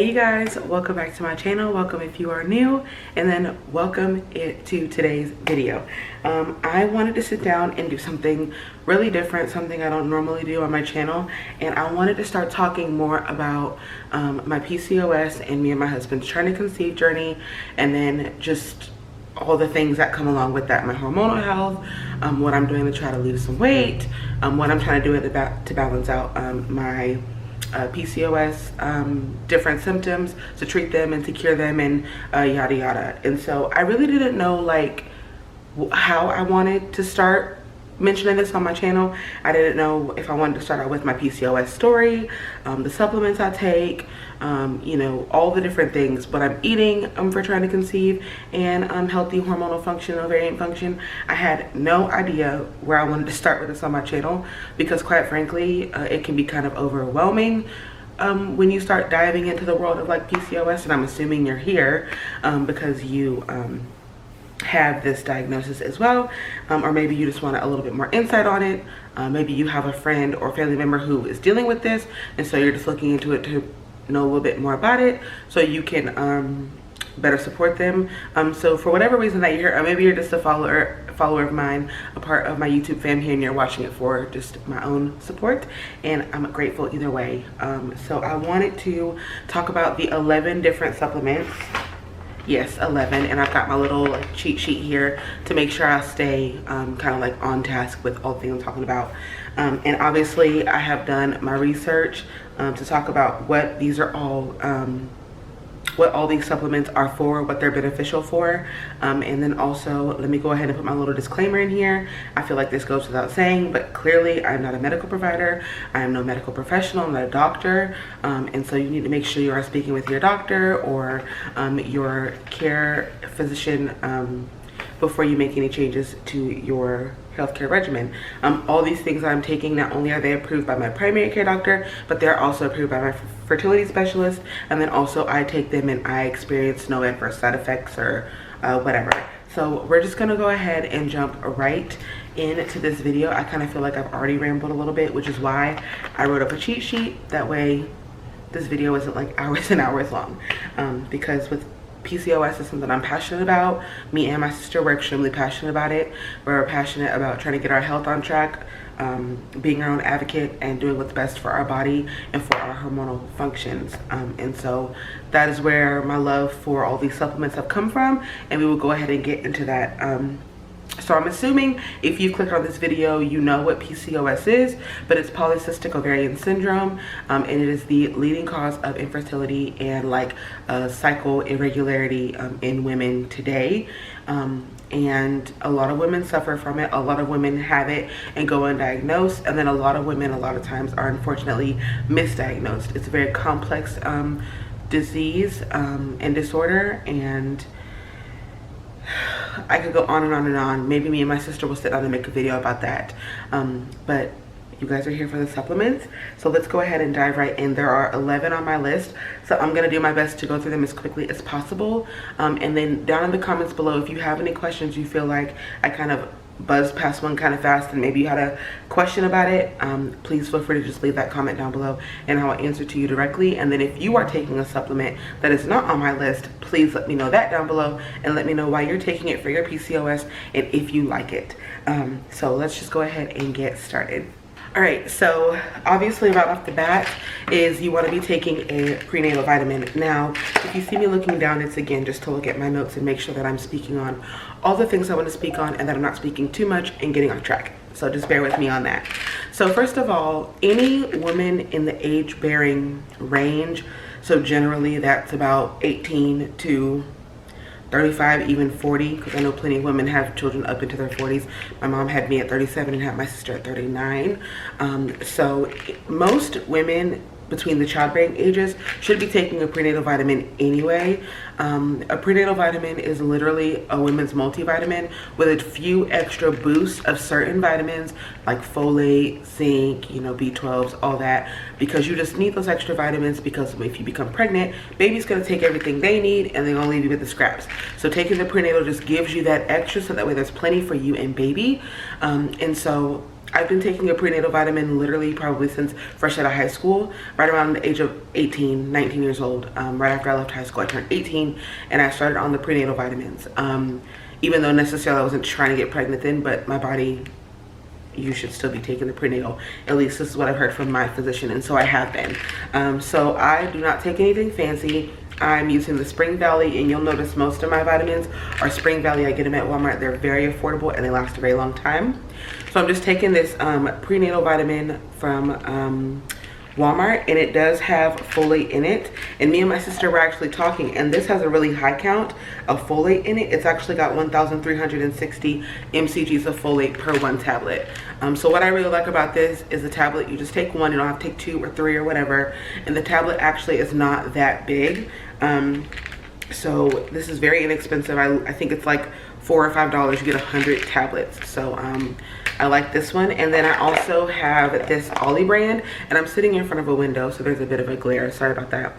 Hey you guys, welcome back to my channel. Welcome if you are new, and then welcome to today's video. I wanted to sit down and do something really different, something I don't normally do on my channel, and I wanted to start talking more about my PCOS and me and my husband's trying to conceive journey, and then just all the things that come along with that, my hormonal health, what I'm doing to try to lose some weight, what I'm trying to do to balance out my PCOS, different symptoms to treat them and to cure them, and yada yada. And so I really didn't know like how I wanted to start mentioning this on my channel. I didn't know if I wanted to start out with my PCOS story, the supplements I take, you know, all the different things, what I'm eating for trying to conceive, and healthy hormonal function, ovarian function. I had no idea where I wanted to start with this on my channel because, quite frankly, it can be kind of overwhelming when you start diving into the world of like PCOS, and I'm assuming you're here because you have this diagnosis as well, or maybe you just want a little bit more insight on it. Maybe you have a friend or family member who is dealing with this, and so you're just looking into it to know a little bit more about it so you can better support them. So for whatever reason that you're here, or maybe you're just a follower of mine, a part of my YouTube fam here, and you're watching it for just my own support, and I'm grateful either way. So I wanted to talk about the 11 different supplements. Yes, 11, and I've got my little like cheat sheet here to make sure I stay kind of like on task with all the things I'm talking about. And obviously I have done my research to talk about what these are all, what all these supplements are for, what they're beneficial for. And then also, let me go ahead and put my little disclaimer in here. I feel like this goes without saying, but clearly I'm not a medical provider. I am no medical professional. I'm not a doctor. And so you need to make sure you are speaking with your doctor or your care physician before you make any changes to your healthcare regimen. All these things I'm taking, not only are they approved by my primary care doctor, but they're also approved by my fertility specialist, and then also I take them and I experience no adverse side effects or whatever. So we're just gonna go ahead and jump right into this video. I kind of feel like I've already rambled a little bit, which is why I wrote up a cheat sheet. That way this video isn't like hours and hours long, because with PCOS is something I'm passionate about. Me and my sister, we're extremely passionate about it. We're passionate about trying to get our health on track, being our own advocate, and doing what's best for our body and for our hormonal functions. And so that is where my love for all these supplements have come from, and we will go ahead and get into that. So I'm assuming if you clicked on this video, you know what PCOS is, but it's polycystic ovarian syndrome, and it is the leading cause of infertility and like cycle irregularity in women today. And a lot of women suffer from it. A lot of women have it and go undiagnosed, and then a lot of women a lot of times are unfortunately misdiagnosed. It's a very complex disease and disorder, and I could go on and on and on. Maybe me and my sister will sit down and make a video about that. But you guys are here for the supplements, so let's go ahead and dive right in. There are 11 on my list, so I'm gonna do my best to go through them as quickly as possible. And then down in the comments below, if you have any questions, you feel like I kind of buzzed past one kind of fast and maybe you had a question about it, please feel free to just leave that comment down below and I will answer to you directly. And then if you are taking a supplement that is not on my list, please let me know that down below and let me know why you're taking it for your PCOS and if you like it. So let's just go ahead and get started. All right, so obviously right off the bat is you want to be taking a prenatal vitamin. Now, if you see me looking down, it's again just to look at my notes and make sure that I'm speaking on all the things I want to speak on and that I'm not speaking too much and getting off track. So just bear with me on that. So first of all, any woman in the age-bearing range, so generally that's about 18 to 35, even 40, because I know plenty of women have children up into their 40s. My mom had me at 37 and had my sister at 39. So most women between the childbearing ages should be taking a prenatal vitamin anyway. A prenatal vitamin is literally a women's multivitamin with a few extra boosts of certain vitamins like folate, zinc, you know, B12s, all that, because you just need those extra vitamins, because if you become pregnant, baby's gonna take everything they need and they're gonna leave you with the scraps. So taking the prenatal just gives you that extra, so that way there's plenty for you and baby. And so I've been taking a prenatal vitamin literally probably since fresh out of high school, right around the age of 18, 19 years old. Right after I left high school, I turned 18 and I started on the prenatal vitamins. Even though necessarily I wasn't trying to get pregnant then, but my body, you should still be taking the prenatal. At least this is what I've heard from my physician, and so I have been. So I do not take anything fancy. I'm using the Spring Valley, and you'll notice most of my vitamins are Spring Valley. I get them at Walmart. They're very affordable and they last a very long time. So I'm just taking this prenatal vitamin from Walmart, and it does have folate in it. And me and my sister were actually talking, and this has a really high count of folate in it. It's actually got 1,360 mcgs of folate per one tablet. So what I really like about this is the tablet, you just take one, you don't have to take 2 or 3 or whatever, and the tablet actually is not that big. So this is very inexpensive. I think it's like $4 or $5. You get 100 tablets. So I like this one. And then I also have this Ollie brand, and I'm sitting in front of a window, so there's a bit of a glare. Sorry about that.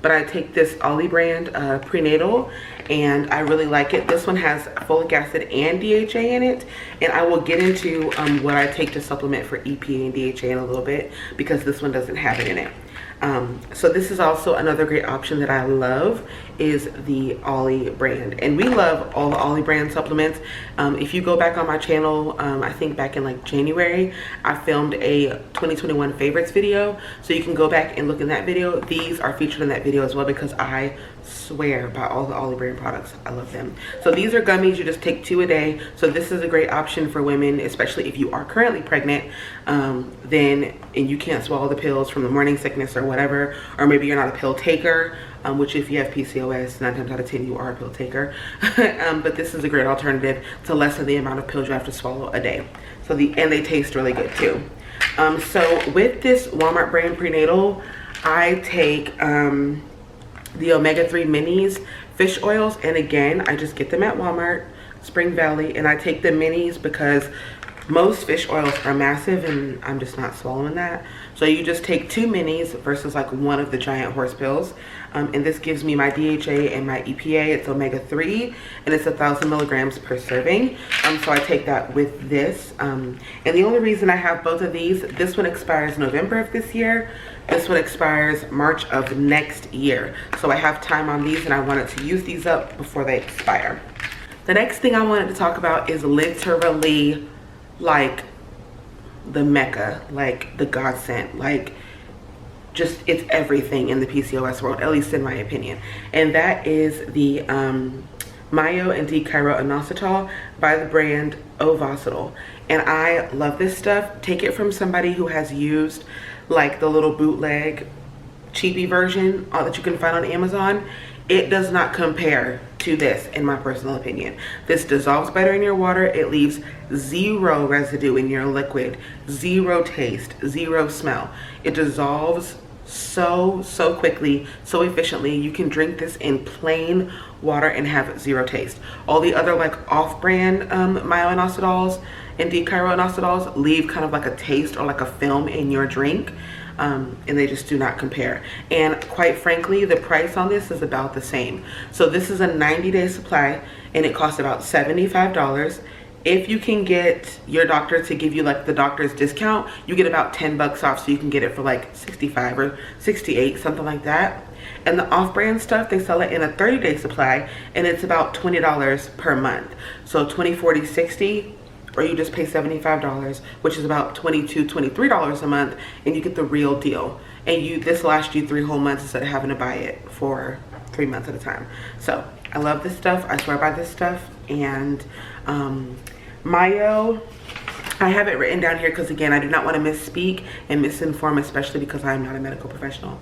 But I take this Ollie brand prenatal, and I really like it. This one has folic acid and DHA in it, and I will get into what I take to supplement for EPA and DHA in a little bit, because this one doesn't have it in it. So this is also another great option that I love, is the Ollie brand. And we love all the Ollie brand supplements. If you go back on my channel, I think back in like January, I filmed a 2021 favorites video. So you can go back and look in that video. These are featured in that video as well, because I swear by all the Ollie brand products. I love them. So these are gummies. You just take 2 a day. So this is a great option for women, especially if you are currently pregnant, and you can't swallow the pills from the morning sickness or whatever, or maybe you're not a pill taker, which if you have PCOS, 9 times out of 10 you are a pill taker. But this is a great alternative to lessen the amount of pills you have to swallow a day. So and they taste really good too. So with this Walmart brand prenatal, I take the omega-3 minis fish oils, and again, I just get them at Walmart, Spring Valley, and I take the minis because most fish oils are massive and I'm just not swallowing that. So you just take 2 minis versus like 1 of the giant horse pills. And this gives me my DHA and my EPA. It's omega-3 and it's 1,000 milligrams per serving. So I take that with this. And the only reason I have both of these, this one expires November of this year. This one expires March of next year. So I have time on these, and I wanted to use these up before they expire. The next thing I wanted to talk about is literally like the Mecca, like the godsend, like just it's everything in the PCOS world, at least in my opinion. And that is the Myo and D-Chiroinositol by the brand Ovasitol. And I love this stuff. Take it from somebody who has used like the little bootleg cheapy version that you can find on Amazon. It does not compare to this, in my personal opinion. This dissolves better in your water. It leaves 0 residue in your liquid, 0 taste, 0 smell. It dissolves so quickly, so efficiently. You can drink this in plain water and have 0 taste. All the other like off-brand myoinositols and D-Chiroinositols leave kind of like a taste or like a film in your drink. And they just do not compare. And quite frankly, the price on this is about the same. So this is a 90-day supply, and it costs about $75. If you can get your doctor to give you like the doctor's discount, you get about 10 bucks off, so you can get it for like 65 or 68, something like that. And the off-brand stuff, they sell it in a 30-day supply, and it's about $20 per month. So 20, 40, 60, or you just pay $75, which is about $22, $23 a month, and you get the real deal. And this lasts you 3 whole months instead of having to buy it for 3 months at a time. So I love this stuff. I swear by this stuff. And Myo, I have it written down here because again, I do not want to misspeak and misinform, especially because I'm not a medical professional.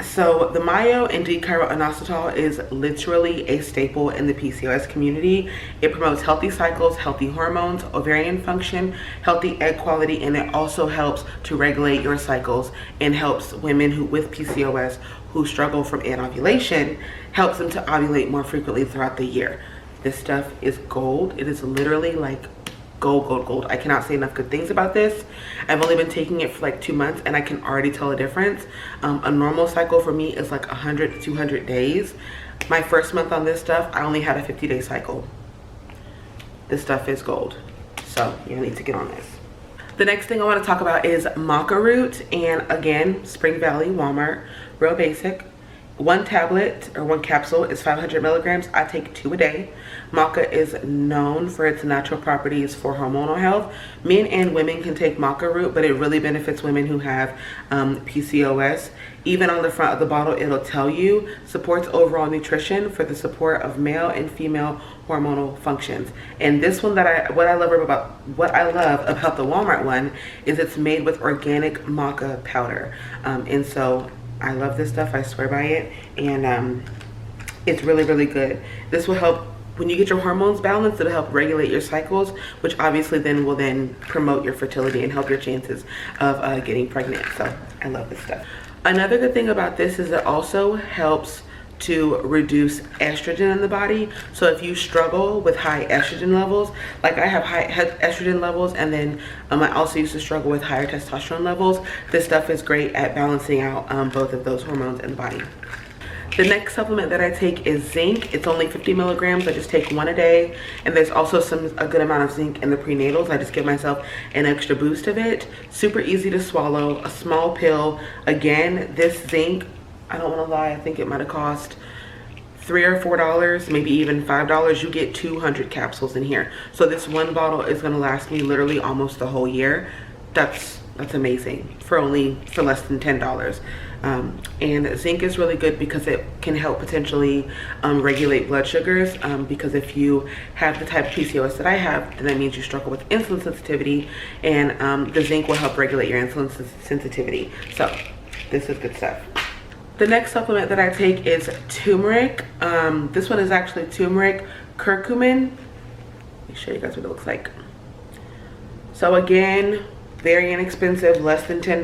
So the Myo and D-Chiroinositol is literally a staple in the PCOS community. It promotes healthy cycles, healthy hormones, ovarian function, healthy egg quality, and it also helps to regulate your cycles and helps women with PCOS who struggle from anovulation, helps them to ovulate more frequently throughout the year. This stuff is gold. It is literally like gold. I cannot say enough good things about this. I've only been taking it for like 2 months, and I can already tell a difference. A normal cycle for me is like 100 to 200 days. My first month on this stuff, I only had a 50-day cycle. This stuff is gold, so you need to get on this. The next thing I want to talk about is Maca Root, and again, Spring Valley, Walmart, real basic. One tablet or one capsule is 500 milligrams. I take 2 a day. Maca is known for its natural properties for hormonal health. Men and women can take Maca Root, but it really benefits women who have PCOS. Even on the front of the bottle, it'll tell you supports overall nutrition for the support of male and female hormonal functions. And this one, what I love about the Walmart one is it's made with organic maca powder, and so I love this stuff. I swear by it, and it's really, really good. This will help when you get your hormones balanced. It'll help regulate your cycles, which obviously will then promote your fertility and help your chances of getting pregnant. So I love this stuff. Another good thing about this is it also helps to reduce estrogen in the body. So if you struggle with high estrogen levels, like I have high estrogen levels, and then I also used to struggle with higher testosterone levels, this stuff is great at balancing out both of those hormones in the body. The next supplement that I take is zinc. It's only 50 milligrams. I just take 1 a day. And there's also a good amount of zinc in the prenatals. I just give myself an extra boost of it. Super easy to swallow, a small pill. Again, this zinc, I don't want to lie, I think it might have cost $3 or $4, maybe even $5. You get 200 capsules in here. So this one bottle is going to last me literally almost the whole year. That's amazing for less than $10. And zinc is really good because it can help potentially regulate blood sugars, because if you have the type of PCOS that I have, then that means you struggle with insulin sensitivity, and the zinc will help regulate your insulin sensitivity. So this is good stuff. The next supplement that I take is turmeric. This one is actually turmeric curcumin. Let me show you guys what it looks like. So again, very inexpensive, less than $10,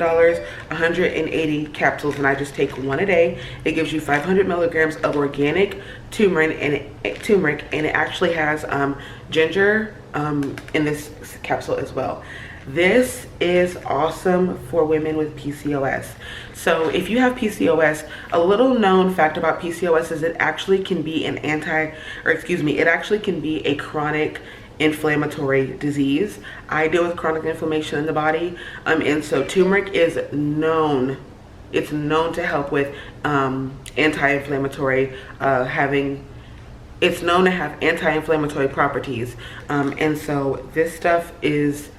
180 capsules, and I just take 1 a day. It gives you 500 milligrams of organic turmeric, and it actually has ginger in this capsule as well. This is awesome for women with PCOS. So if you have PCOS, a little known fact about PCOS is it actually can be it actually can be a chronic inflammatory disease. I deal with chronic inflammation in the body, and so turmeric is known. It's known to help with anti-inflammatory, it's known to have anti-inflammatory properties, and so this stuff is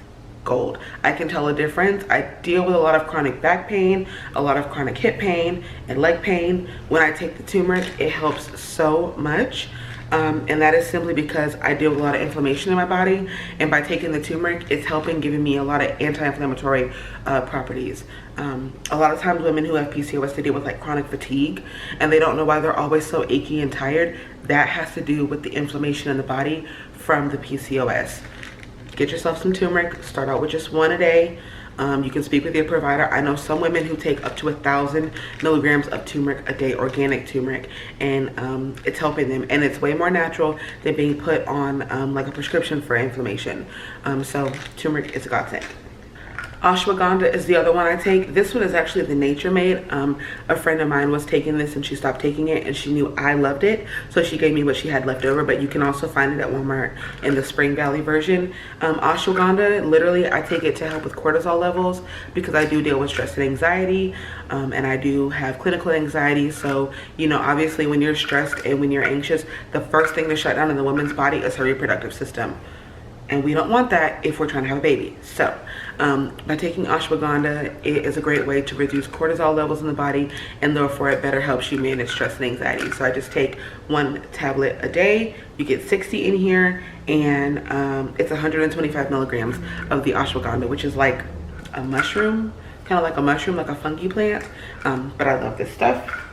gold. I can tell a difference. I deal with a lot of chronic back pain, a lot of chronic hip pain and leg pain. When I take the turmeric, it helps so much. And that is simply because I deal with a lot of inflammation in my body, and by taking the turmeric, it's giving me a lot of anti-inflammatory properties. A lot of times women who have PCOS, they deal with like chronic fatigue, and they don't know why they're always so achy and tired. That has to do with the inflammation in the body from the PCOS. Get yourself some turmeric. Start out with just 1 a day. You can speak with your provider. I know some women who take up to 1,000 milligrams of turmeric a day, organic turmeric, and it's helping them, and it's way more natural than being put on like a prescription for inflammation. So turmeric is a godsend. Ashwagandha is the other one I take. This one is actually the Nature Made. A friend of mine was taking this and she stopped taking it, and she knew I loved it, so she gave me what she had left over, but you can also find it at Walmart in the Spring Valley version. Ashwagandha, literally I take it to help with cortisol levels because I do deal with stress and anxiety, and I do have clinical anxiety. So, you know, obviously when you're stressed and when you're anxious, the first thing to shut down in the woman's body is her reproductive system. And we don't want that if we're trying to have a baby. So by taking ashwagandha, it is a great way to reduce cortisol levels in the body, and therefore it better helps you manage stress and anxiety. So I just take 1 tablet a day. You get 60 in here, and it's 125 milligrams of the ashwagandha, which is like a mushroom, kind of like a mushroom, like a fungi plant. But I love this stuff.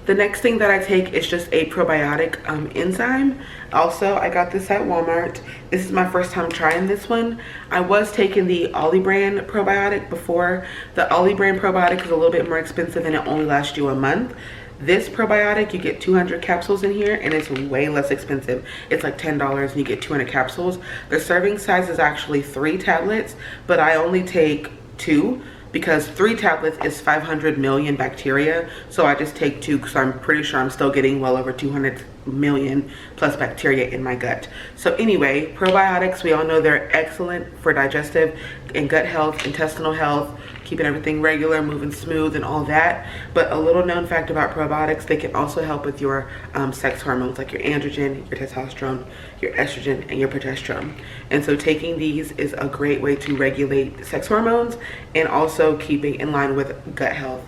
The next thing that I take is just a probiotic enzyme. Also, I got this at Walmart. This is my first time trying this one. I was taking the Ollie brand probiotic before. The Ollie brand probiotic is a little bit more expensive and it only lasts you a month. This probiotic, you get 200 capsules in here, and it's way less expensive. It's like $10 and you get 200 capsules. The serving size is actually 3 tablets, but I only take 2. Because 3 tablets is 500 million bacteria, so I just take 2 because I'm pretty sure I'm still getting well over 200 million plus bacteria in my gut. So anyway, probiotics, we all know they're excellent for digestive and gut health, intestinal health, keeping everything regular, moving smooth and all that. But a little known fact about probiotics, they can also help with your sex hormones like your androgen, your testosterone, your estrogen, and your progesterone. And so taking these is a great way to regulate sex hormones and also keeping in line with gut health.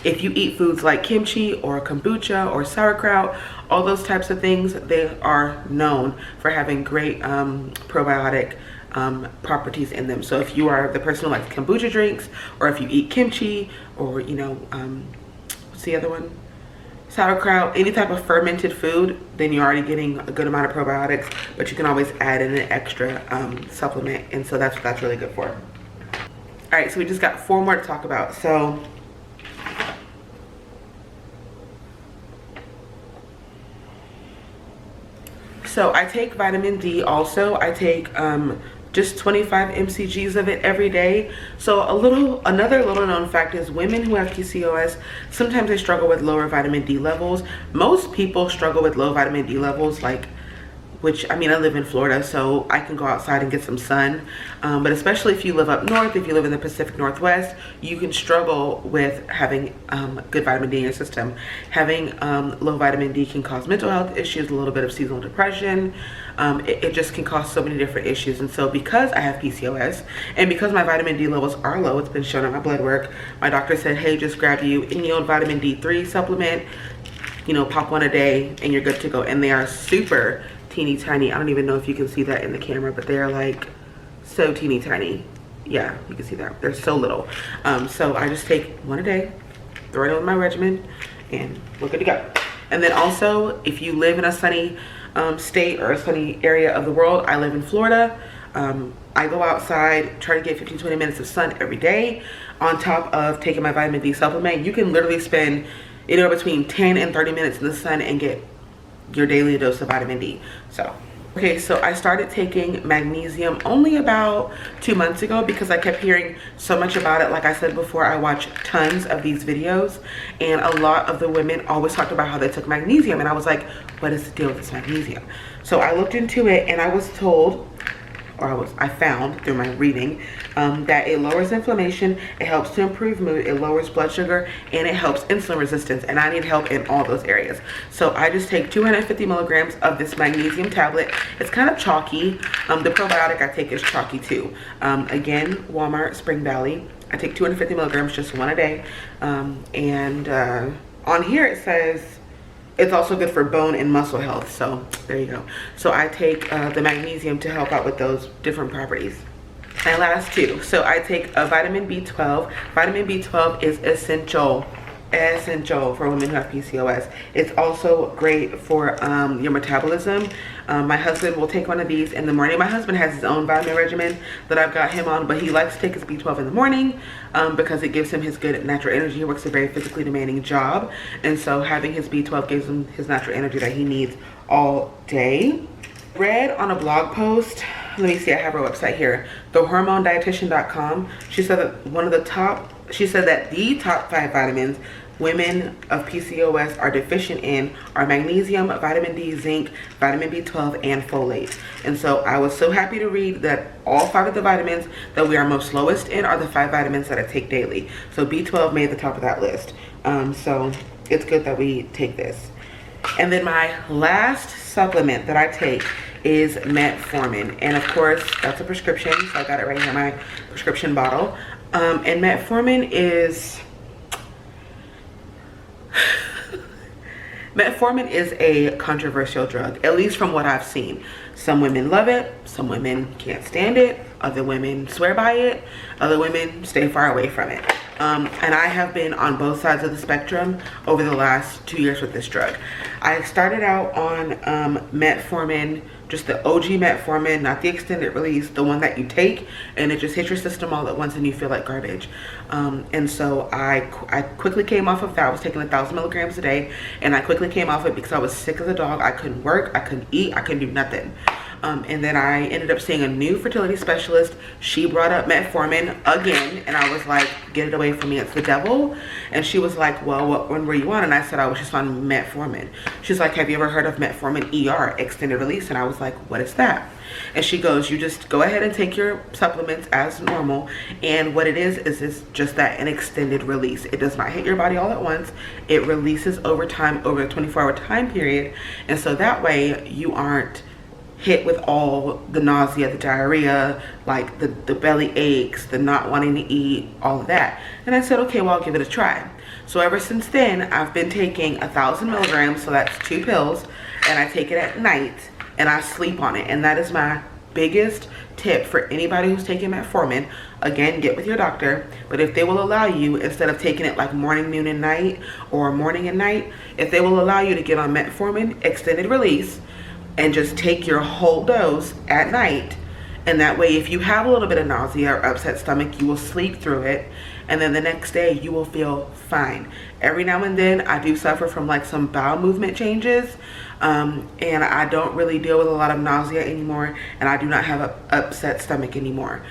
If you eat foods like kimchi or kombucha or sauerkraut, all those types of things, they are known for having great probiotic properties in them. So if you are the person who likes kombucha drinks, or if you eat kimchi, or you know, what's the other one? Sauerkraut, any type of fermented food, then you're already getting a good amount of probiotics, but you can always add in an extra supplement, and so that's what that's really good for. All right, so we just got 4 more to talk about. So I take vitamin D also. I take just 25 mcgs of it every day. So another little known fact is women who have PCOS, sometimes they struggle with lower vitamin D levels. Most people struggle with low vitamin D levels, like, which, I mean, I live in Florida, so I can go outside and get some sun. But especially if you live up north, if you live in the Pacific Northwest, you can struggle with having good vitamin D in your system. Having low vitamin D can cause mental health issues, a little bit of seasonal depression. It just can cause so many different issues. And so because I have PCOS, and because my vitamin D levels are low, it's been shown in my blood work, my doctor said, hey, just grab you any old vitamin D3 supplement, you know, pop one a day, and you're good to go. And they are super teeny tiny. I don't even know if you can see that in the camera, but they're like so teeny tiny. Yeah, you can see that. They're so little. So I just take one a day, throw it on my regimen, and we're good to go. And then also, if you live in a sunny state or a sunny area of the world, I live in Florida. I go outside, try to get 15-20 minutes of sun every day on top of taking my vitamin D supplement. You can literally spend anywhere between 10 and 30 minutes in the sun and get your daily dose of vitamin D. So okay, so I started taking magnesium only about 2 months ago because I kept hearing so much about it. Like I said before, I watch tons of these videos, and a lot of the women always talked about how they took magnesium, and I was like, what is the deal with this magnesium? So I looked into it, and I was told, or I found through my reading, that it lowers inflammation, it helps to improve mood, it lowers blood sugar, and it helps insulin resistance, and I need help in all those areas. So I just take 250 milligrams of this magnesium tablet. It's kind of chalky. The probiotic I take is chalky too. Again, Walmart, Spring Valley. I take 250 milligrams, just one a day. And on here it says it's also good for bone and muscle health. So there you go. So I take the magnesium to help out with those different properties. And last 2. So I take a vitamin B12. Vitamin B12 is essential for women who have PCOS. It's also great for your metabolism. My husband will take one of these in the morning. My husband has his own vitamin regimen that I've got him on, but he likes to take his B12 in the morning because it gives him his good natural energy. He works a very physically demanding job, and so having his B12 gives him his natural energy that he needs all day. Read on a blog post, let me see, I have her website here, thehormonedietitian.com. She said that the top 5 vitamins women of PCOS are deficient in are magnesium, vitamin D, zinc, vitamin B12, and folate. And so I was so happy to read that all 5 of the vitamins that we are most lowest in are the 5 vitamins that I take daily. So B12 made the top of that list. So it's good that we take this. And then my last supplement that I take is Metformin. And of course, that's a prescription. So I got it right here in my prescription bottle. And Metformin is... Metformin is a controversial drug, at least from what I've seen. Some women love it, some women can't stand it, other women swear by it, other women stay far away from it. And I have been on both sides of the spectrum over the last 2 years with this drug. I started out on Metformin, just the OG Metformin, not the extended release, the one that you take and it just hits your system all at once and you feel like garbage. And so I quickly came off of that. I was taking 1,000 milligrams a day, and I quickly came off it because I was sick as a dog. I couldn't work, I couldn't eat, I couldn't do nothing. And then I ended up seeing a new fertility specialist. She brought up metformin again, and I was like, get it away from me, it's the devil. And she was like, well, what one were you on? And I said I was just on metformin. She's like, have you ever heard of metformin ER, extended release? And I was like, what is that? And she goes, you just go ahead and take your supplements as normal, and what it is it's just that, an extended release. It does not hit your body all at once. It releases over time, over a 24-hour time period, and so that way you aren't hit with all the nausea, the diarrhea, like the belly aches, the not wanting to eat, all of that. And I said, okay, well, I'll give it a try. So ever since then, I've been taking 1,000 milligrams, so that's 2 pills, and I take it at night, and I sleep on it. And that is my biggest tip for anybody who's taking metformin. Again, get with your doctor, but if they will allow you, instead of taking it like morning, noon, and night, or morning and night, if they will allow you to get on metformin extended release and just take your whole dose at night, and that way if you have a little bit of nausea or upset stomach, you will sleep through it, and then the next day you will feel fine. Every now and then I do suffer from like some bowel movement changes, and I don't really deal with a lot of nausea anymore, and I do not have an upset stomach anymore.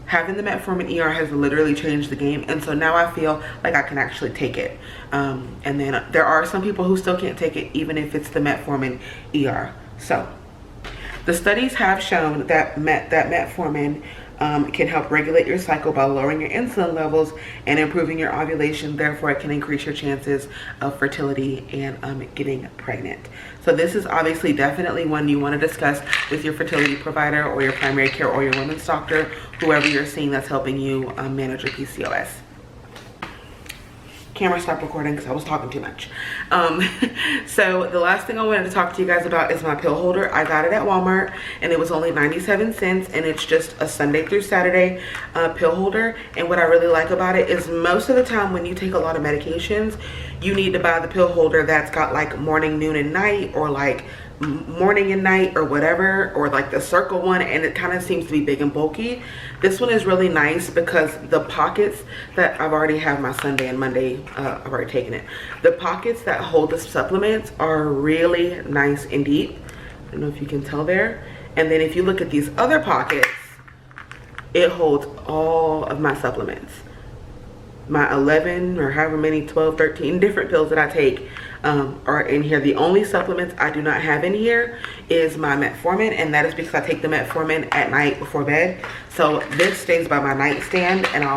Having the metformin ER has literally changed the game, and so now I feel like I can actually take it. And then there are some people who still can't take it even if it's the metformin ER. So the studies have shown that metformin can help regulate your cycle by lowering your insulin levels and improving your ovulation. Therefore, it can increase your chances of fertility and getting pregnant. So this is obviously definitely one you want to discuss with your fertility provider or your primary care or your women's doctor, whoever you're seeing that's helping you manage your PCOS. Camera stopped recording because I was talking too much. So the last thing I wanted to talk to you guys about is my pill holder. I got it at Walmart and it was only 97 cents, and it's just a Sunday through Saturday pill holder. And what I really like about it is most of the time when you take a lot of medications, you need to buy the pill holder that's got like morning, noon, and night, or like morning and night or whatever, or like the circle one, and it kind of seems to be big and bulky. This one is really nice because the pockets that I've already have my Sunday and Monday, I've already taken it. The pockets that hold the supplements are really nice and deep. I don't know if you can tell there. And then if you look at these other pockets, it holds all of my supplements. My 11 or however many, 12, 13 different pills that I take are in here. The only supplements I do not have in here is my metformin, and that is because I take the metformin at night before bed. So this stays by my nightstand, and I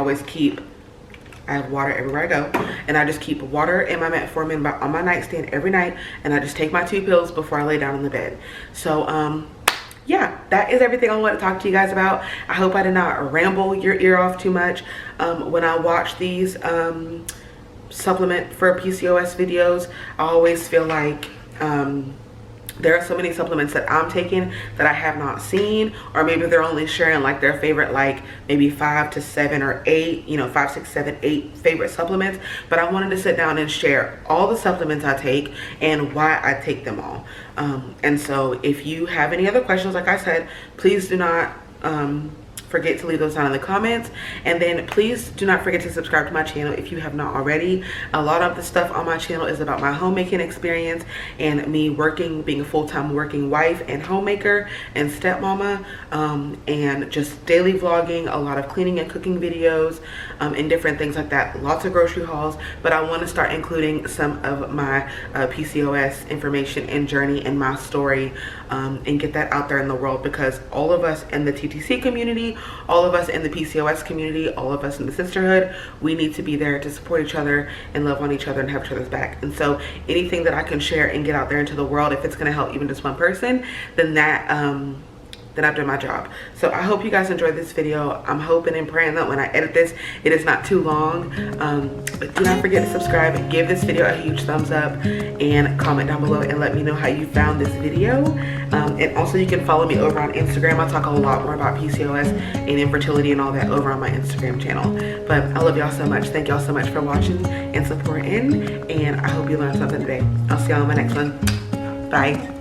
have water everywhere I go, and I just keep water and my metformin on my nightstand every night, and I just take my 2 pills before I lay down in the bed. So yeah, that is everything I want to talk to you guys about. I hope I did not ramble your ear off too much. When I watch these supplement for PCOS videos, I always feel like there are so many supplements that I'm taking that I have not seen, or maybe they're only sharing like their favorite, like maybe 5 to 7 or 8, you know, 5, 6, 7, 8 favorite supplements. But I wanted to sit down and share all the supplements I take and why I take them all. And so if you have any other questions, like I said, please do not forget to leave those down in the comments, and then please do not forget to subscribe to my channel if you have not already. A lot of the stuff on my channel is about my homemaking experience and me working, being a full-time working wife and homemaker and stepmama, and just daily vlogging, a lot of cleaning and cooking videos, and different things like that. Lots of grocery hauls, but I want to start including some of my PCOS information and journey and my story, and get that out there in the world, because all of us in the TTC community, all of us in the PCOS community, all of us in the sisterhood, we need to be there to support each other and love on each other and have each other's back. And so anything that I can share and get out there into the world, if it's going to help even just one person, then that then I've done my job. So I hope you guys enjoyed this video. I'm hoping and praying that when I edit this, it is not too long. But do not forget to subscribe and give this video a huge thumbs up, and comment down below and let me know how you found this video. And also you can follow me over on Instagram. I talk a lot more about PCOS and infertility and all that over on my Instagram channel. But I love y'all so much. Thank y'all so much for watching and supporting, and I hope you learned something today. I'll see y'all in my next one. Bye.